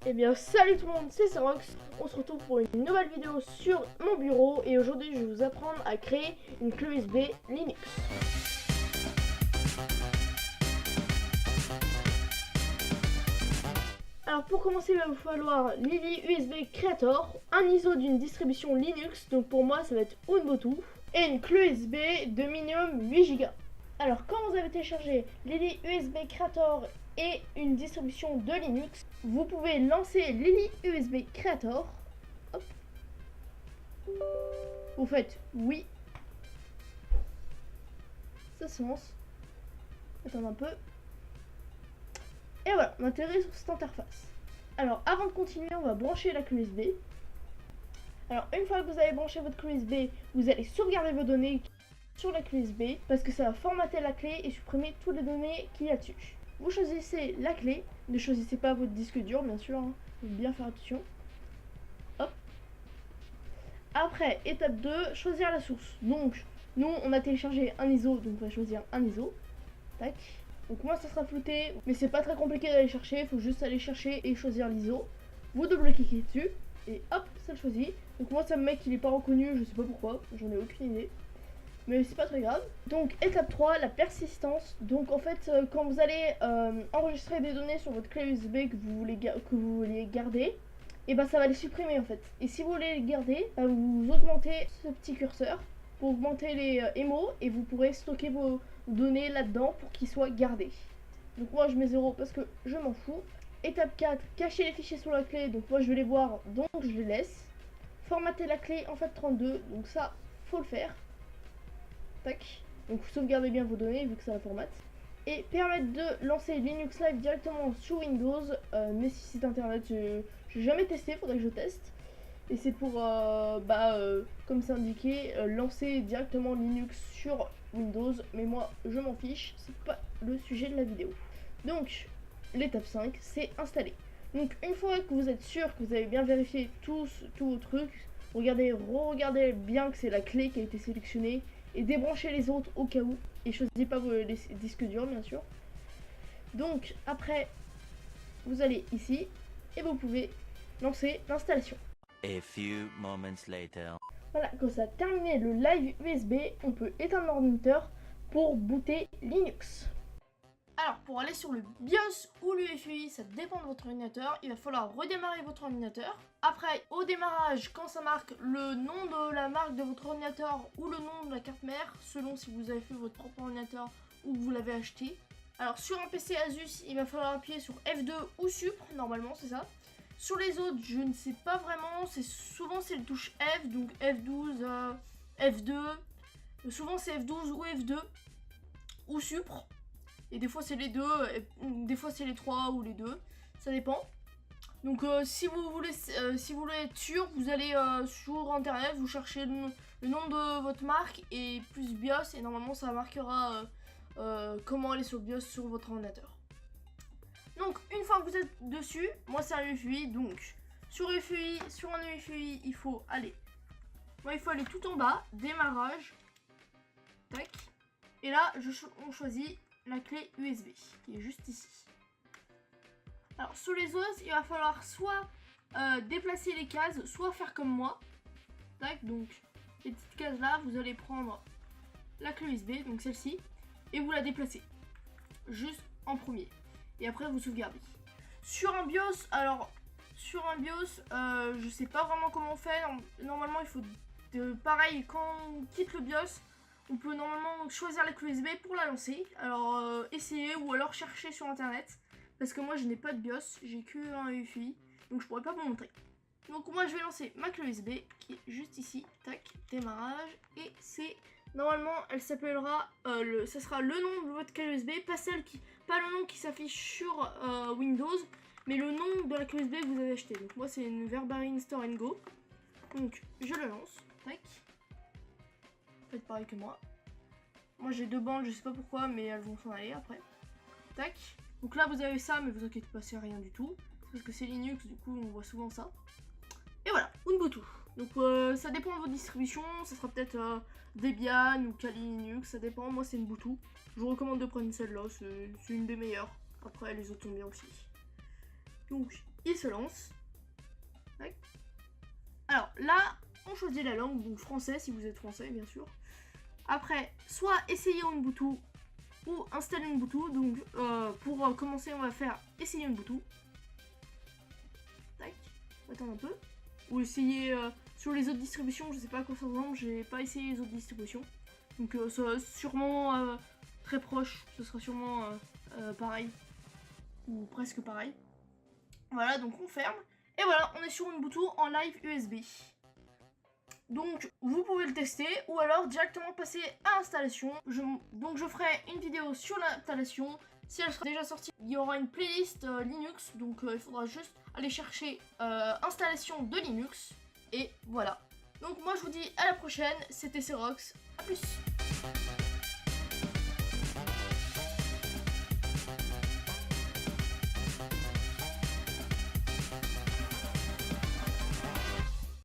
Eh bien salut tout le monde, c'est Cerox. On se retrouve pour une nouvelle vidéo sur mon bureau et aujourd'hui je vais vous apprendre à créer une clé USB Linux. Alors pour commencer il va vous falloir Lily USB Creator, un ISO d'une distribution Linux, donc pour moi ça va être Ubuntu, et une clé USB de minimum 8 Go. Alors quand vous avez téléchargé Lily USB Creator et une distribution de Linux, vous pouvez lancer Lily USB Creator. Hop. Vous faites oui. Ça se lance. Attends un peu. Et voilà, on atterrit sur cette interface. Alors avant de continuer, on va brancher la clé USB. Alors une fois que vous avez branché votre clé USB, vous allez sauvegarder vos données sur la clé USB parce que ça va formater la clé et supprimer toutes les données qu'il y a dessus. Vous choisissez la clé, ne choisissez pas votre disque dur bien sûr, hein. Faut bien faire attention. Hop. Après, étape 2, choisir la source. Donc, nous on a téléchargé un ISO, donc on va choisir un ISO. Tac. Donc moi ça sera flouté, mais c'est pas très compliqué d'aller chercher, il faut juste aller chercher et choisir l'ISO. Vous double-cliquez dessus, et hop, ça le choisit. Donc moi ça me met qu'il est pas reconnu, je sais pas pourquoi, j'en ai aucune idée. Mais c'est pas très grave. Donc étape 3, la persistance. Donc en fait quand vous allez enregistrer des données sur votre clé USB que vous voulez garder, et ben ça va les supprimer en fait. Et si vous voulez les garder, vous augmentez ce petit curseur pour augmenter les émos et vous pourrez stocker vos données là-dedans pour qu'ils soient gardés. Donc moi je mets 0 parce que je m'en fous. Étape 4, cacher les fichiers sur la clé. Donc moi je vais les voir, donc je les laisse. Formater la clé en FAT32, donc ça faut le faire. Tac. Donc sauvegardez bien vos données vu que ça la formate. Et permettre de lancer Linux Live directement sur Windows, nécessite internet. Je n'ai jamais testé, faudrait que je teste. Et c'est pour, comme c'est indiqué, lancer directement Linux sur Windows. Mais moi, je m'en fiche, c'est pas le sujet de la vidéo. Donc, l'étape 5, c'est installer. Donc, une fois que vous êtes sûr que vous avez bien vérifié tous vos trucs, regardez bien que c'est la clé qui a été sélectionnée et débranchez les autres au cas où. Et choisissez pas les disques durs, bien sûr. Donc, après, vous allez ici et vous pouvez lancer l'installation. A few moments later. Voilà, quand ça a terminé le live USB, on peut éteindre l'ordinateur pour booter Linux. Alors, pour aller sur le BIOS ou l'UEFI, ça dépend de votre ordinateur, il va falloir redémarrer votre ordinateur. Après, au démarrage, quand ça marque le nom de la marque de votre ordinateur ou le nom de la carte mère, selon si vous avez fait votre propre ordinateur ou que vous l'avez acheté. Alors, sur un PC Asus, il va falloir appuyer sur F2 ou Supre, normalement, c'est ça. Sur les autres, je ne sais pas vraiment, souvent c'est le touche F, donc F12, F2, souvent c'est F12 ou F2, ou Supre, et des fois c'est les deux, des fois c'est les trois ou les deux, ça dépend. Donc si vous voulez être sûr, vous allez sur internet, vous cherchez le nom de votre marque et plus BIOS, et normalement ça marquera comment aller sur le BIOS sur votre ordinateur. Donc une fois que vous êtes dessus, moi c'est un UEFI, donc sur un UEFI il faut aller tout en bas, démarrage, tac, et là on choisit la clé USB qui est juste ici. Alors sur les autres il va falloir soit déplacer les cases, soit faire comme moi, tac, donc les petites cases là, vous allez prendre la clé USB, donc celle-ci, et vous la déplacez juste en premier. Et après vous sauvegardez. Sur un BIOS, je sais pas vraiment comment on fait. Normalement il faut pareil, quand on quitte le BIOS, on peut normalement choisir la clé USB pour la lancer. Alors essayez ou alors chercher sur internet. Parce que moi je n'ai pas de BIOS, j'ai que un UEFI, donc je pourrais pas vous montrer. Donc moi je vais lancer ma clé USB qui est juste ici, tac, démarrage, et c'est normalement elle s'appellera, ça sera le nom de votre clé USB, pas le nom qui s'affiche sur Windows, mais le nom de la clé USB que vous avez acheté. Donc moi c'est une Verbarin Store & Go, donc je le lance, tac, faites pareil que moi. Moi j'ai deux bandes, je sais pas pourquoi, mais elles vont s'en aller après, tac. Donc là vous avez ça, mais vous inquiétez pas, c'est rien du tout, parce que c'est Linux, du coup on voit souvent ça. Et voilà, Ubuntu. Donc ça dépend de vos distributions, ça sera peut-être Debian ou Kali Linux, ça dépend. Moi c'est Ubuntu. Je vous recommande de prendre celle-là, c'est une des meilleures. Après les autres sont bien aussi. Donc il se lance. Tac. Alors là, on choisit la langue, donc français si vous êtes français bien sûr. Après, soit essayer Ubuntu ou installer Ubuntu. Donc pour commencer, on va faire essayer Ubuntu. Tac, attends un peu. Ou essayer sur les autres distributions, je sais pas à quoi ça ressemble, j'ai pas essayé les autres distributions. Donc ça va sûrement très proche, ce sera sûrement pareil. Ou presque pareil. Voilà, donc on ferme. Et voilà, on est sur Ubuntu en live USB. Donc vous pouvez le tester ou alors directement passer à l'installation. Donc je ferai une vidéo sur l'installation. Si elle sera déjà sortie, il y aura une playlist Linux. Donc il faudra juste aller chercher installation de Linux. Et voilà. Donc moi je vous dis à la prochaine. C'était Cerox. A plus.